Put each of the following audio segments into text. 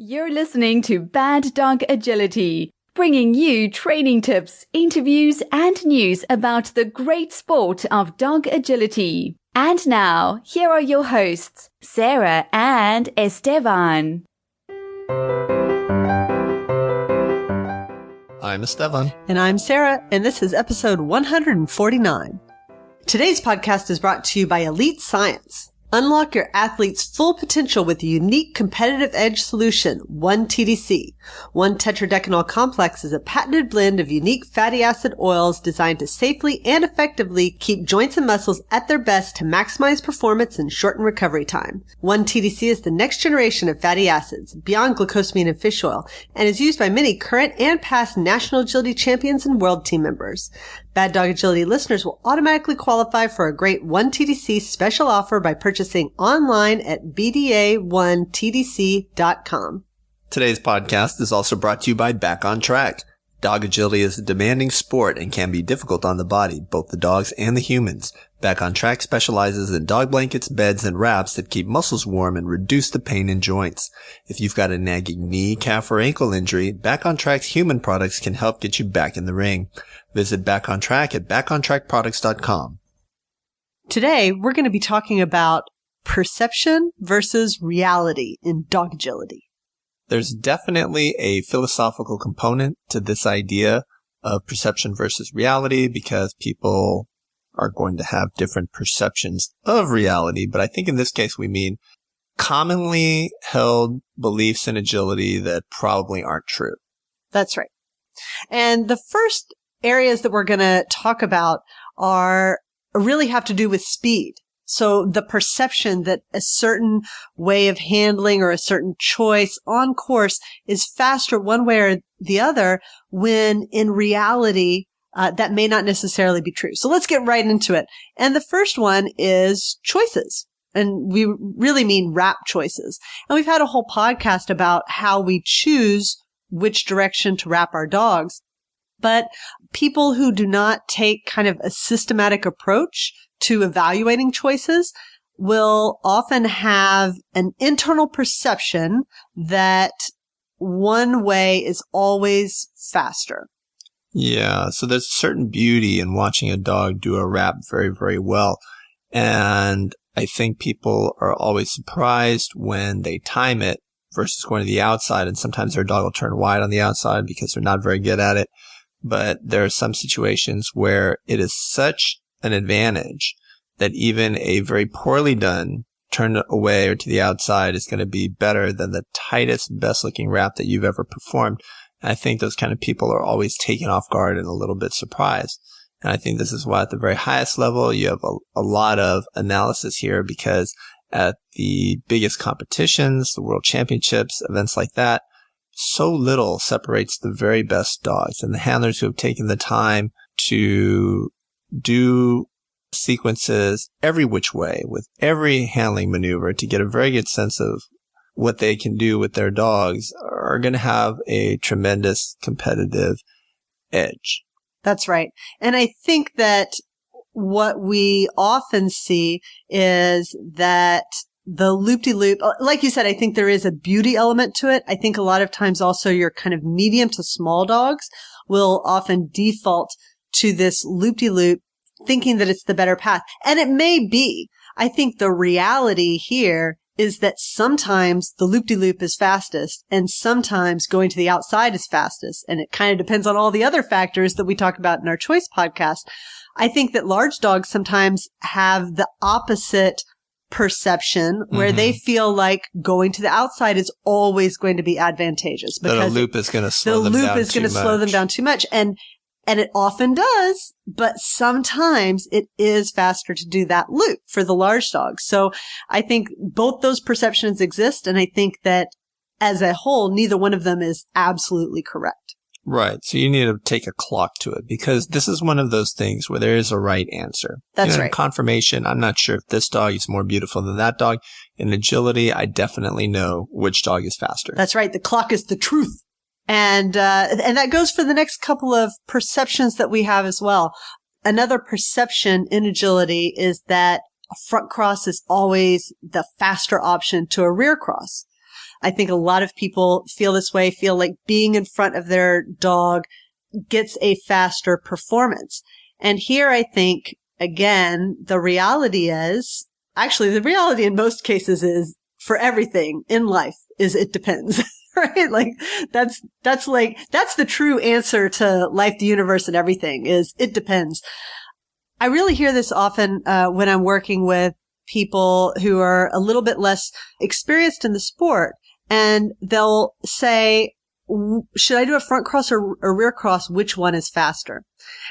You're listening to Bad Dog Agility, bringing you training tips, interviews, and news about the great sport of dog agility. And now, here are your hosts, Sarah and Esteban. I'm Esteban. And I'm Sarah, and this is episode 149. Today's podcast is brought to you by Elite Science. Unlock your athlete's full potential with a unique competitive edge solution, 1TDC. 1-tetradecanol complex is a patented blend of unique fatty acid oils designed to safely and effectively keep joints and muscles at their best to maximize performance and shorten recovery time. 1TDC is the next generation of fatty acids, beyond glucosamine and fish oil, and is used by many current and past national agility champions and world team members. Bad Dog Agility listeners will automatically qualify for a great 1TDC special offer by purchasing online at bda1tdc.com. Today's podcast is also brought to you by Back on Track. Dog agility is a demanding sport and can be difficult on the body, both the dogs and the humans. Back on Track specializes in dog blankets, beds, and wraps that keep muscles warm and reduce the pain in joints. If you've got a nagging knee, calf, or ankle injury, Back on Track's human products can help get you back in the ring. Visit Back on Track at backontrackproducts.com. Today, we're going to be talking about perception versus reality in dog agility. There's definitely a philosophical component to this idea of perception versus reality because people are going to have different perceptions of reality. But I think in this case, we mean commonly held beliefs in agility that probably aren't true. That's right. And the first areas that we're going to talk about really have to do with speed. So the perception that a certain way of handling or a certain choice on course is faster one way or the other, when in reality, that may not necessarily be true. So let's get right into it. And the first one is choices. And we really mean wrap choices. And we've had a whole podcast about how we choose which direction to wrap our dogs. But people who do not take kind of a systematic approach to evaluating choices will often have an internal perception that one way is always faster. Yeah, so there's a certain beauty in watching a dog do a wrap very, very well. And I think people are always surprised when they time it versus going to the outside. And sometimes their dog will turn wide on the outside because they're not very good at it. But there are some situations where it is such an advantage that even a very poorly done turn away or to the outside is going to be better than the tightest, best looking wrap that you've ever performed. And I think those kind of people are always taken off guard and a little bit surprised. And I think this is why at the very highest level, you have a lot of analysis here, because at the biggest competitions, the world championships, events like that, so little separates the very best dogs, and the handlers who have taken the time to do sequences every which way with every handling maneuver to get a very good sense of what they can do with their dogs are going to have a tremendous competitive edge. That's right. And I think that what we often see is that the loop-de-loop, like you said, I think there is a beauty element to it. I think a lot of times also your kind of medium to small dogs will often default to this loop-de-loop, thinking that it's the better path. And it may be. I think the reality here is that sometimes the loop-de-loop is fastest and sometimes going to the outside is fastest. And it kind of depends on all the other factors that we talk about in our choice podcast. I think that large dogs sometimes have the opposite perception where they feel like going to the outside is always going to be advantageous because the loop is going to slow them down too much. And it often does, but sometimes it is faster to do that loop for the large dogs. So I think both those perceptions exist. And I think that as a whole, neither one of them is absolutely correct. Right. So you need to take a clock to it, because this is one of those things where there is a right answer. That's right. In confirmation, I'm not sure if this dog is more beautiful than that dog. In agility, I definitely know which dog is faster. That's right. The clock is the truth. And that goes for the next couple of perceptions that we have as well. Another perception in agility is that a front cross is always the faster option to a rear cross. I think a lot of people feel this way, feel like being in front of their dog gets a faster performance. And here I think, again, the reality in most cases is, for everything in life, is it depends. Right? Like that's the true answer to life, the universe, and everything is it depends. I really hear this often when I'm working with people who are a little bit less experienced in the sport, and they'll say, should I do a front cross or rear cross? Which one is faster?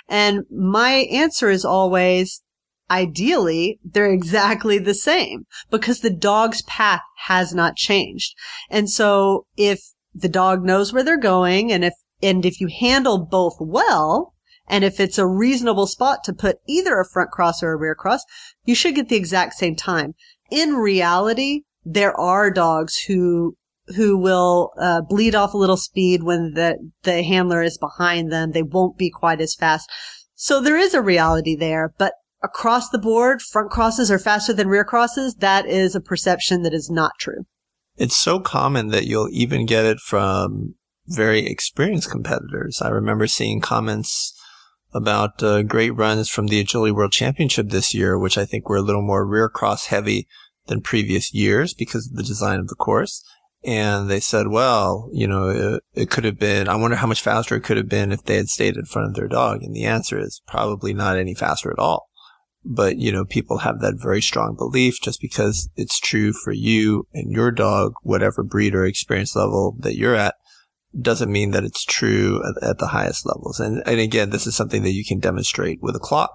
And my answer is always, ideally, they're exactly the same because the dog's path has not changed. And so if the dog knows where they're going and if you handle both well, and if it's a reasonable spot to put either a front cross or a rear cross, you should get the exact same time. In reality, there are dogs who will bleed off a little speed when the handler is behind them. They won't be quite as fast. So there is a reality there, but across the board, front crosses are faster than rear crosses. That is a perception that is not true. It's so common that you'll even get it from very experienced competitors. I remember seeing comments about great runs from the Agility World Championship this year, which I think were a little more rear cross heavy than previous years because of the design of the course. And they said, well, it could have been, I wonder how much faster it could have been if they had stayed in front of their dog. And the answer is probably not any faster at all. But, people have that very strong belief just because it's true for you and your dog, whatever breed or experience level that you're at, doesn't mean that it's true at the highest levels. And again, this is something that you can demonstrate with a clock,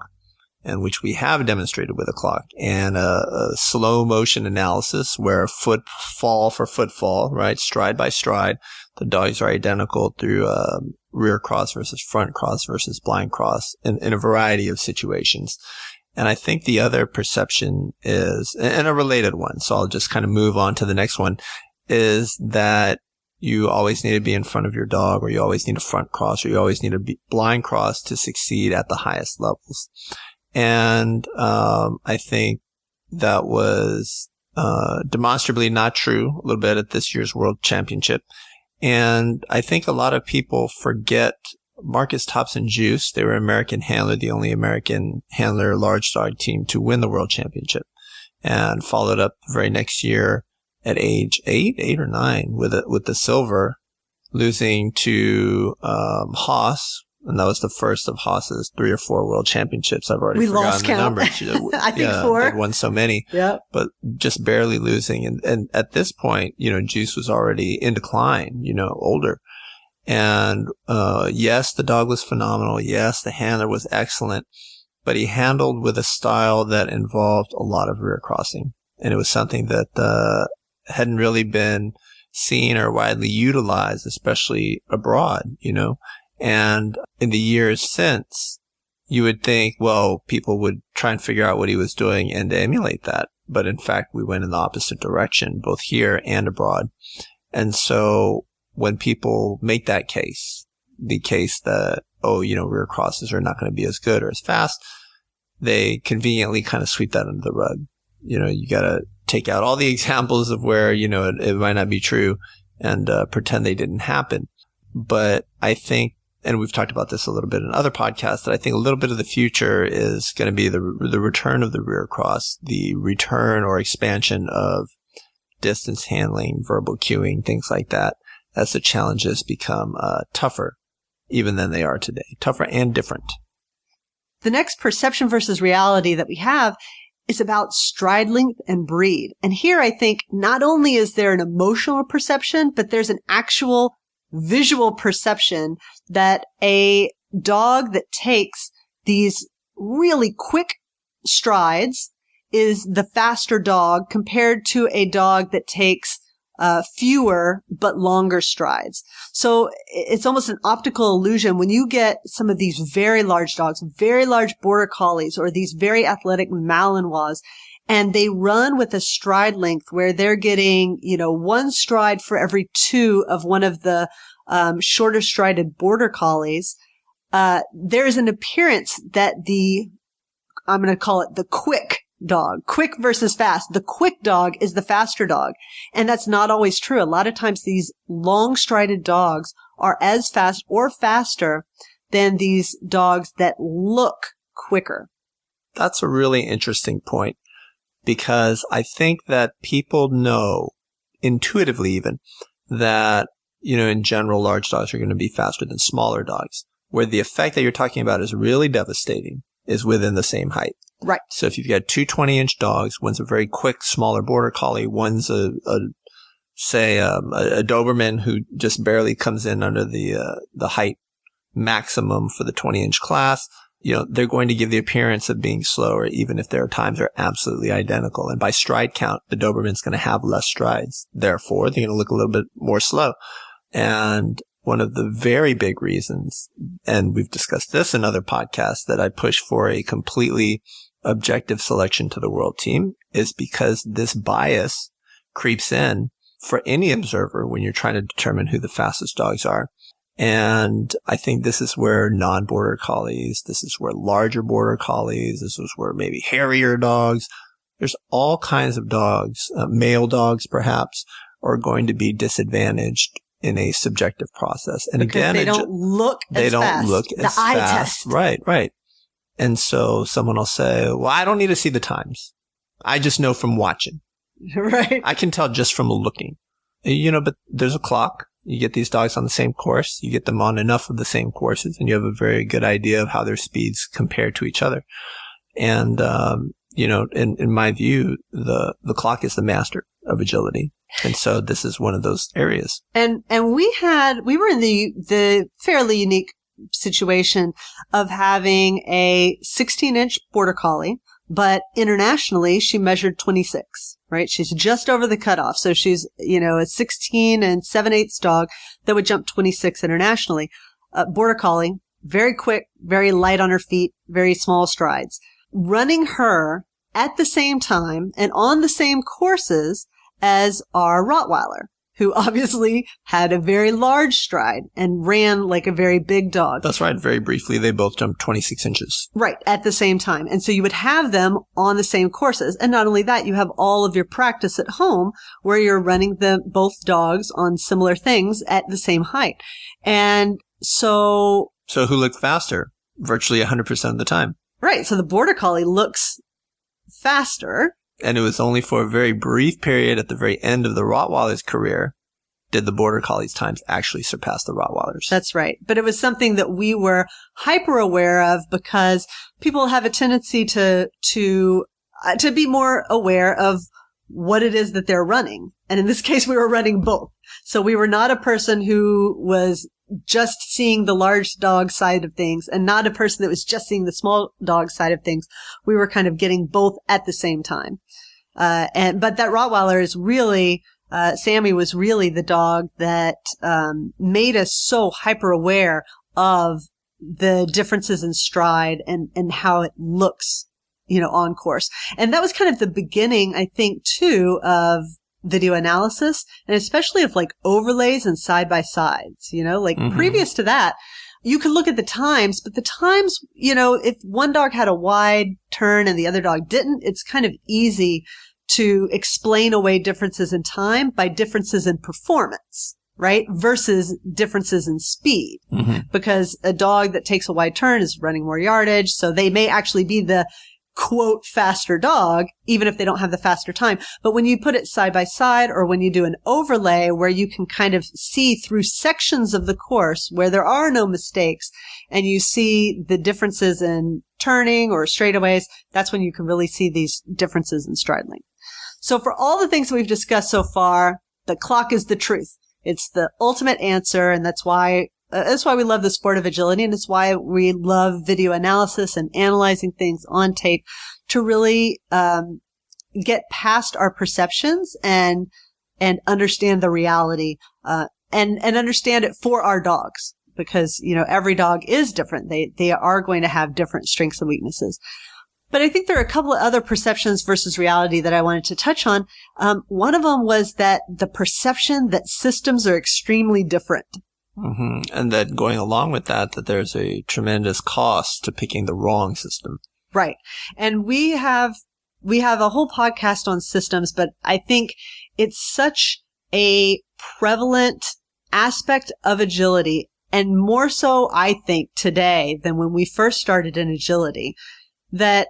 and which we have demonstrated with a clock, and a slow motion analysis where footfall for footfall, right? Stride by stride, the dogs are identical through rear cross versus front cross versus blind cross in a variety of situations. And I think the other perception is, and a related one, so I'll just kind of move on to the next one, is that you always need to be in front of your dog, or you always need a front cross, or you always need a blind cross to succeed at the highest levels. And I think that was demonstrably not true a little bit at this year's World Championship. And I think a lot of people forget Marcus Thompson Juice. They were American handler, the only American handler large dog team to win the World Championship, and followed up the very next year at age 8 or 9 with the silver, losing to Haas. And that was the first of Haas's 3 or 4 world championships. I've already forgotten the numbers. I think 4. They'd won so many. Yeah. But just barely losing. And at this point, Juice was already in decline, older. And, yes, the dog was phenomenal. Yes, the handler was excellent, but he handled with a style that involved a lot of rear crossing. And it was something that, hadn't really been seen or widely utilized, especially abroad, And in the years since, you would think, well, people would try and figure out what he was doing and emulate that. But in fact, we went in the opposite direction, both here and abroad. And so when people make that case, the case that, rear crosses are not going to be as good or as fast, they conveniently kind of sweep that under the rug. You got to take out all the examples of where, it might not be true and pretend they didn't happen. But I think, and we've talked about this a little bit in other podcasts, that I think a little bit of the future is going to be the return of the rear cross, the return or expansion of distance handling, verbal cueing, things like that, as the challenges become tougher even than they are today, tougher and different. The next perception versus reality that we have is about stride length and breed. And here I think not only is there an emotional perception, but there's an actual visual perception that a dog that takes these really quick strides is the faster dog compared to a dog that takes fewer but longer strides. So it's almost an optical illusion when you get some of these very large dogs, very large border collies, or these very athletic Malinois, and they run with a stride length where they're getting, 1 stride for every 2 of one of the shorter strided border collies. There's an appearance that I'm going to call it the quick dog. Quick versus fast. The quick dog is the faster dog. And that's not always true. A lot of times these long-strided dogs are as fast or faster than these dogs that look quicker. That's a really interesting point, because I think that people know, intuitively even, that, in general, large dogs are going to be faster than smaller dogs, where the effect that you're talking about is really devastating is within the same height. Right. So if you've got two 20-inch dogs, one's a very quick, smaller border collie, one's a Doberman who just barely comes in under the height maximum for the 20-inch class, they're going to give the appearance of being slower, even if their times are absolutely identical. And by stride count, the Doberman's going to have less strides. Therefore, they're going to look a little bit more slow. And one of the very big reasons, and we've discussed this in other podcasts, that I push for a completely objective selection to the world team is because this bias creeps in for any observer when you're trying to determine who the fastest dogs are. And I think this is where non-border collies, this is where larger border collies, this is where maybe hairier dogs, there's all kinds of dogs, male dogs perhaps, are going to be disadvantaged in a subjective process. And because again, they don't look as fast. The eye fast. test. Right. And so someone will say, well, I don't need to see the times. I just know from watching. Right. I can tell just from looking. But there's a clock. You get these dogs on the same course. You get them on enough of the same courses, and you have a very good idea of how their speeds compare to each other. And, in my view, the clock is the master of agility. And so this is one of those areas. And we were in the fairly unique situation of having a 16-inch border collie, but internationally she measured 26, right? She's just over the cutoff. So she's, a 16 and 7/8 dog that would jump 26 internationally. Border collie, very quick, very light on her feet, very small strides. Running her at the same time and on the same courses as our Rottweiler, who obviously had a very large stride and ran like a very big dog. That's right. Very briefly, they both jumped 26 inches. Right, at the same time. And so you would have them on the same courses. And not only that, you have all of your practice at home where you're running both dogs on similar things at the same height. And so who looked faster? Virtually 100% of the time. Right. So the border collie looks faster. And it was only for a very brief period at the very end of the Rottweiler's career did the border collie's times actually surpass the Rottweilers. That's right. But it was something that we were hyper aware of because people have a tendency to be more aware of what it is that they're running. And in this case, we were running both. So we were not a person who was just seeing the large dog side of things and not a person that was just seeing the small dog side of things. We were kind of getting both at the same time. But that Rottweiler is really, Sammy was really the dog that, made us so hyper aware of the differences in stride and how it looks, on course. And that was kind of the beginning, I think, too, of video analysis, and especially of like overlays and side by sides, previous to that, you could look at the times, but the times, if one dog had a wide turn and the other dog didn't, it's kind of easy to explain away differences in time by differences in performance, right? Versus differences in speed. Mm-hmm. Because a dog that takes a wide turn is running more yardage. So they may actually be the quote faster dog, even if they don't have the faster time. But when you put it side by side, or when you do an overlay where you can kind of see through sections of the course where there are no mistakes and you see the differences in turning or straightaways, that's when you can really see these differences in stride length. So for all the things we've discussed so far, the clock is the truth. It's the ultimate answer, and that's why we love the sport of agility, and it's why we love video analysis and analyzing things on tape to really get past our perceptions and understand the reality and understand it for our dogs, because every dog is different. They are going to have different strengths and weaknesses. But I think there are a couple of other perceptions versus reality that I wanted to touch on. One of them was that the perception that systems are extremely different. Mm-hmm. And that going along with that there's a tremendous cost to picking the wrong system. Right. And we have we have a whole podcast on systems, but I think it's such a prevalent aspect of agility, and more so, I think, today than when we first started in agility, that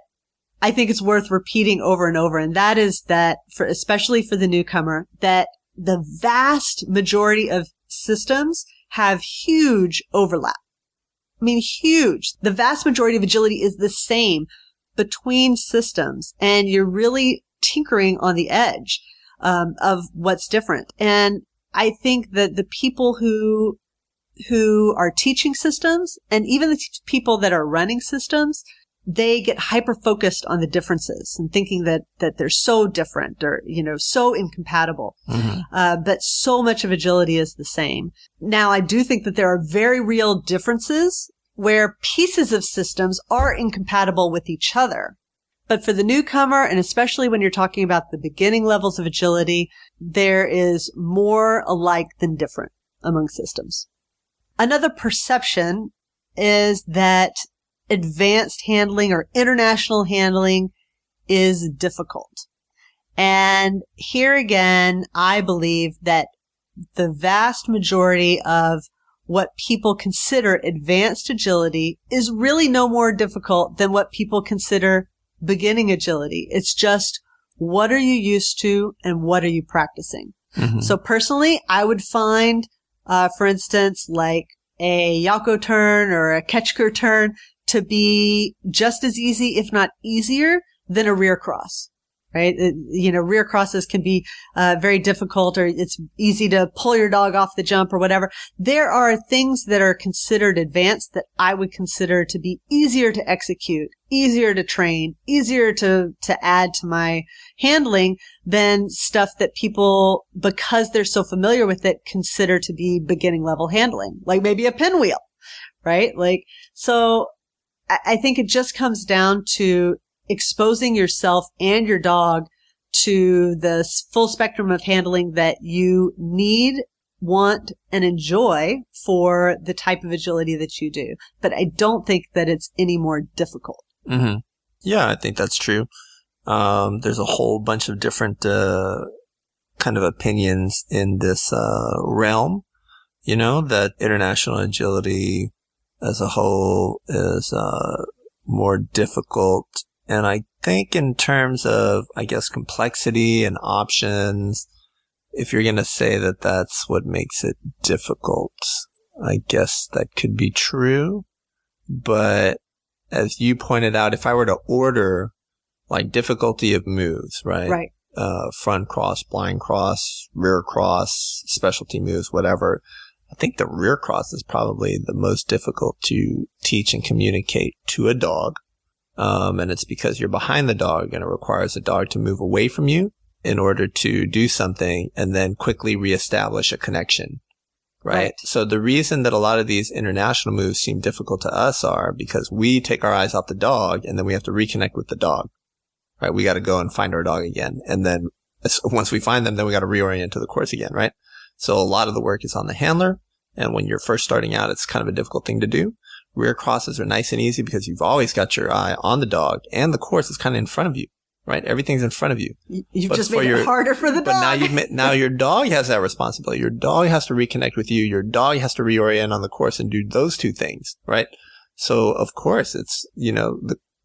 I think it's worth repeating over and over. And that is that, especially for the newcomer, that the vast majority of systems have huge overlap. I mean, huge. The vast majority of agility is the same between systems, and you're really tinkering on the edge of what's different. And I think that the people who are teaching systems, and even the people that are running systems, they get hyper-focused on the differences and thinking that they're so different or, so incompatible. Mm-hmm. But so much of agility is the same. Now, I do think that there are very real differences where pieces of systems are incompatible with each other. But for the newcomer, and especially when you're talking about the beginning levels of agility, there is more alike than different among systems. Another perception is that advanced handling or international handling is difficult. And here again, I believe that the vast majority of what people consider advanced agility is really no more difficult than what people consider beginning agility. It's just, what are you used to and what are you practicing? Mm-hmm. So personally, I would find, for instance, like a Yako turn or a Ketchker turn to be just as easy, if not easier, than a rear cross. Right? Rear crosses can be very difficult, or it's easy to pull your dog off the jump or whatever. There are things that are considered advanced that I would consider to be easier to execute, easier to train, easier to add to my handling than stuff that people, because they're so familiar with it, consider to be beginning level handling, like maybe a pinwheel, right? So I think it just comes down to exposing yourself and your dog to the full spectrum of handling that you need, want, and enjoy for the type of agility that you do. But I don't think that it's any more difficult. Mm-hmm. Yeah, I think that's true. There's a whole bunch of different kind of opinions in this realm, that international agility as a whole is more difficult. And I think in terms of, complexity and options, if you're going to say that that's what makes it difficult, I guess that could be true. But as you pointed out, if I were to order like difficulty of moves, right? Right. Front cross, blind cross, rear cross, specialty moves, whatever. I think the rear cross is probably the most difficult to teach and communicate to a dog. And it's because you're behind the dog and it requires the dog to move away from you in order to do something and then quickly reestablish a connection. Right? So the reason that a lot of these international moves seem difficult to us are because we take our eyes off the dog and then we have to reconnect with the dog. Right? We got to go and find our dog again. And then once we find them, then we got to reorient to the course again. Right? So a lot of the work is on the handler. And when you're first starting out, it's kind of a difficult thing to do. Rear crosses are nice and easy because you've always got your eye on the dog and the course is kind of in front of you, right? Everything's in front of you. You've just made it harder for the dog. But now your dog has that responsibility. Your dog has to reconnect with you. Your dog has to reorient on the course and do those two things, right? So of course it's,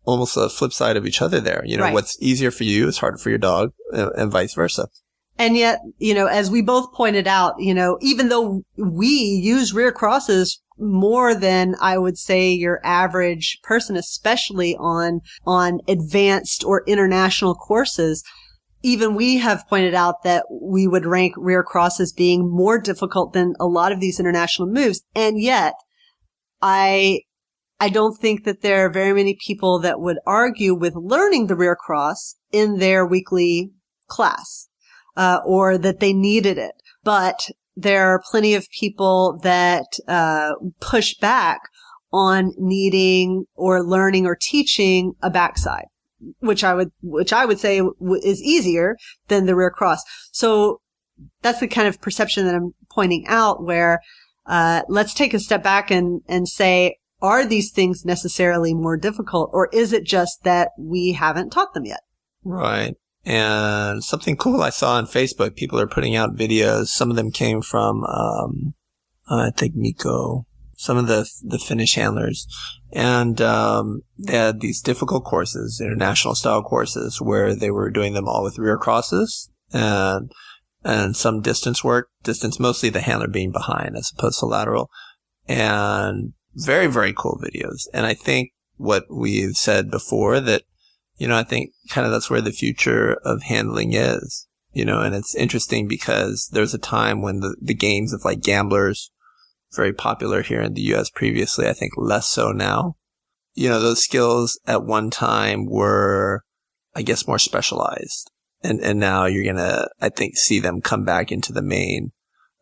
almost a flip side of each other there. Right. What's easier for you is harder for your dog and vice versa. And yet, as we both pointed out, even though we use rear crosses more than I would say your average person, especially on advanced or international courses, even we have pointed out that we would rank rear crosses being more difficult than a lot of these international moves. And yet, I don't think that there are very many people that would argue with learning the rear cross in their weekly class. Or that they needed it. But there are plenty of people that push back on needing or learning or teaching a backside, which I would say is easier than the rear cross. So that's the kind of perception that I'm pointing out, where let's take a step back and say, are these things necessarily more difficult, or is it just that we haven't taught them yet? Right. And something cool I saw on Facebook, people are putting out videos. Some of them came from, I think Mikko, some of the Finnish handlers. And, they had these difficult courses, international style courses, where they were doing them all with rear crosses and some distance work, mostly the handler being behind as opposed to lateral, and very, very cool videos. And I think what we've said before that, I think kind of that's where the future of handling is, and it's interesting because there's a time when the games of like Gamblers, very popular here in the U.S. previously, I think less so now. Those skills at one time were, I guess, more specialized. And now you're going to, I think, see them come back into the main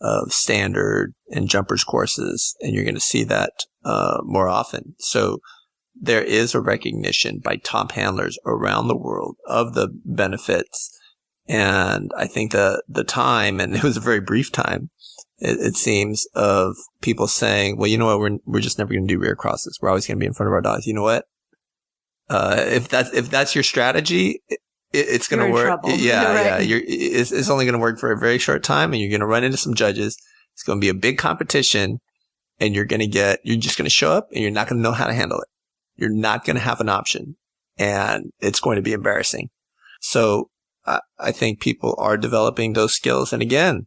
of standard and jumpers courses. And you're going to see that, more often. So there is a recognition by top handlers around the world of the benefits. And I think the time, and it was a very brief time, it seems, of people saying, well, you know what, we're just never going to do rear crosses. We're always going to be in front of our dogs. You know what? If that's your strategy, it's going to work. Trouble. Yeah, right. yeah. It's only going to work for a very short time, and you're going to run into some judges. It's going to be a big competition, and you're just going to show up, and you're not going to know how to handle it. You're not going to have an option, and it's going to be embarrassing. So I think people are developing those skills. And again,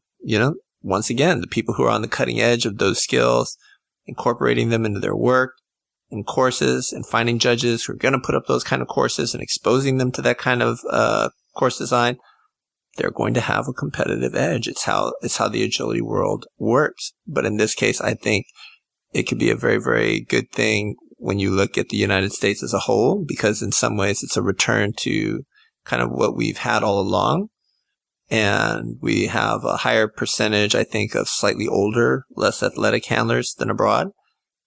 once again, the people who are on the cutting edge of those skills, incorporating them into their work and courses, and finding judges who are going to put up those kind of courses and exposing them to that kind of course design, they're going to have a competitive edge. It's how the agility world works. But in this case, I think it could be a very, very good thing when you look at the United States as a whole, because in some ways it's a return to kind of what we've had all along. And we have a higher percentage, I think, of slightly older, less athletic handlers than abroad.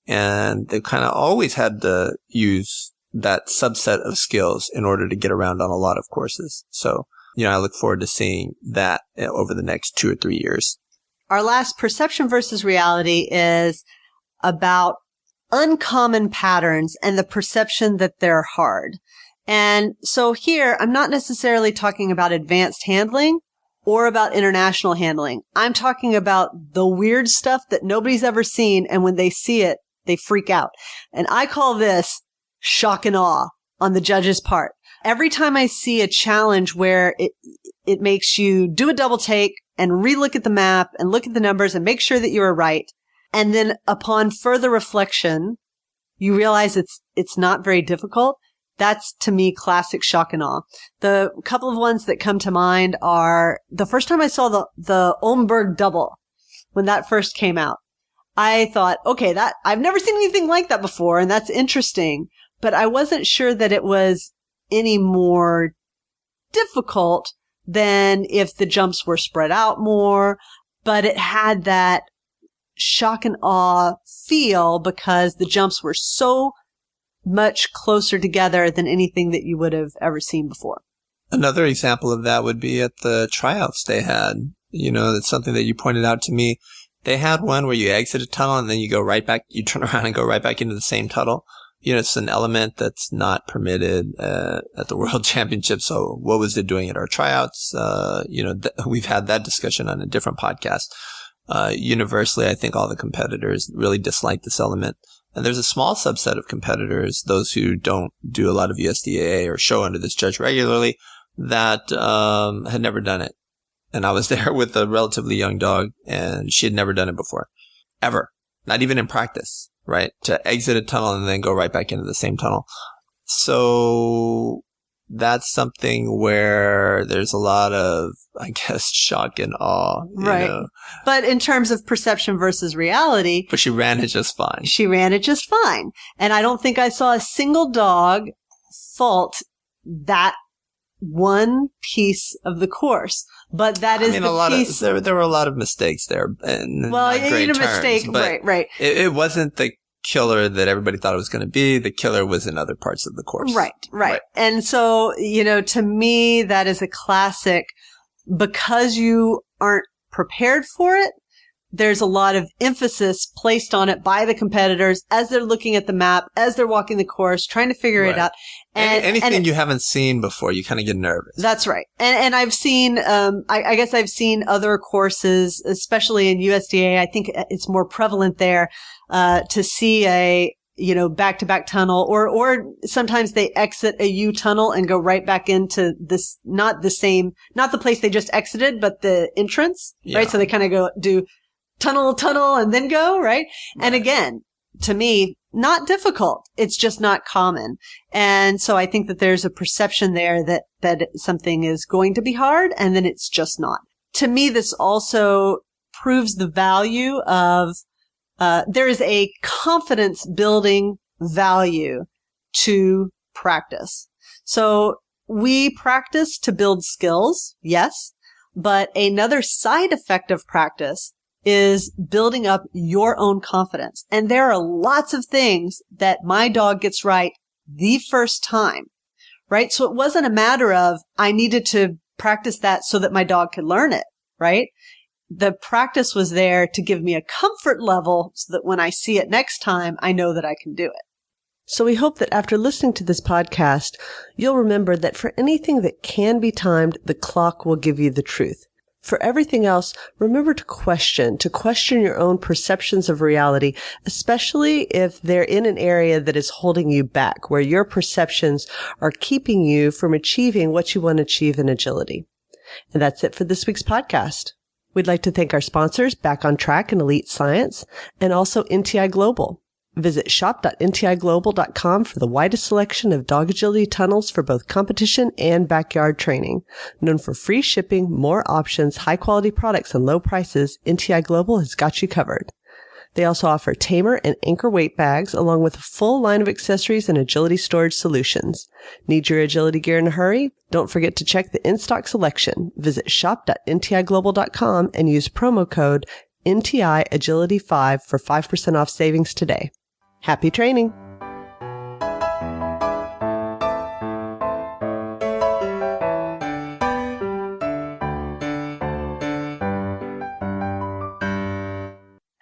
And they've kind of always had to use that subset of skills in order to get around on a lot of courses. So, I look forward to seeing that over the next 2 or 3 years. Our last perception versus reality is about uncommon patterns and the perception that they're hard. And so here, I'm not necessarily talking about advanced handling or about international handling. I'm talking about the weird stuff that nobody's ever seen, and when they see it, they freak out. And I call this shock and awe on the judge's part. Every time I see a challenge where it makes you do a double take and relook at the map and look at the numbers and make sure that you are right, and then upon further reflection, you realize it's not very difficult. That's, to me, classic shock and awe. The couple of ones that come to mind are the first time I saw the Olmberg double, when that first came out. I thought, okay, I've never seen anything like that before, and that's interesting. But I wasn't sure that it was any more difficult than if the jumps were spread out more. But it had that shock and awe feel because the jumps were so much closer together than anything that you would have ever seen before. Another example of that would be at the tryouts they had. That's something that you pointed out to me. They had one where you exit a tunnel and then you go right back, you turn around and go right back into the same tunnel. It's an element that's not permitted at the World Championship. So what was it doing at our tryouts? We've had that discussion on a different podcast. Universally, I think all the competitors really dislike this element. And there's a small subset of competitors, those who don't do a lot of USDAA or show under this judge regularly, that had never done it. And I was there with a relatively young dog, and she had never done it before. Ever. Not even in practice, right? To exit a tunnel and then go right back into the same tunnel. So that's something where there's a lot of, I guess, shock and awe. Right. But in terms of perception versus reality. But she ran it just fine. She ran it just fine. And I don't think I saw a single dog fault that one piece of the course. But that is the piece. There were a lot of mistakes there. And well, not great a turns, mistake. Right. It wasn't the killer that everybody thought it was going to be. The killer was in other parts of the course. Right. And so, to me, that is a classic because you aren't prepared for it. there's a lot of emphasis placed on it by the competitors as they're looking at the map, as they're walking the course, trying to figure it out. And anything you haven't seen before, you kind of get nervous. That's right. And I've seen, I guess I've seen other courses, especially in USDA. I think it's more prevalent there, to see a, back-to-back tunnel, or sometimes they exit a U tunnel and go right back into this, not the place they just exited, but the entrance, right? So they kind of do tunnel, and then go, right? And again, to me, not difficult. It's just not common. And so I think that there's a perception there that something is going to be hard, and then it's just not. To me, this also proves the value of, there is a confidence building value to practice. So we practice to build skills, yes, but another side effect of practice is building up your own confidence. And there are lots of things that my dog gets right the first time, right? So it wasn't a matter of I needed to practice that so that my dog could learn it, right? The practice was there to give me a comfort level so that when I see it next time, I know that I can do it. So we hope that after listening to this podcast, you'll remember that for anything that can be timed, the clock will give you the truth. For everything else, remember to question your own perceptions of reality, especially if they're in an area that is holding you back, where your perceptions are keeping you from achieving what you want to achieve in agility. And that's it for this week's podcast. We'd like to thank our sponsors, Back on Track and Elite Science, and also NTI Global. Visit shop.ntiglobal.com for the widest selection of dog agility tunnels for both competition and backyard training. Known for free shipping, more options, high-quality products, and low prices, NTI Global has got you covered. They also offer tamer and anchor weight bags, along with a full line of accessories and agility storage solutions. Need your agility gear in a hurry? Don't forget to check the in-stock selection. Visit shop.ntiglobal.com and use promo code NTI Agility 5 for 5% off savings today. Happy training!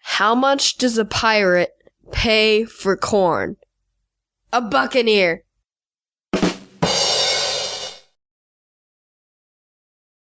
How much does a pirate pay for corn? A buccaneer.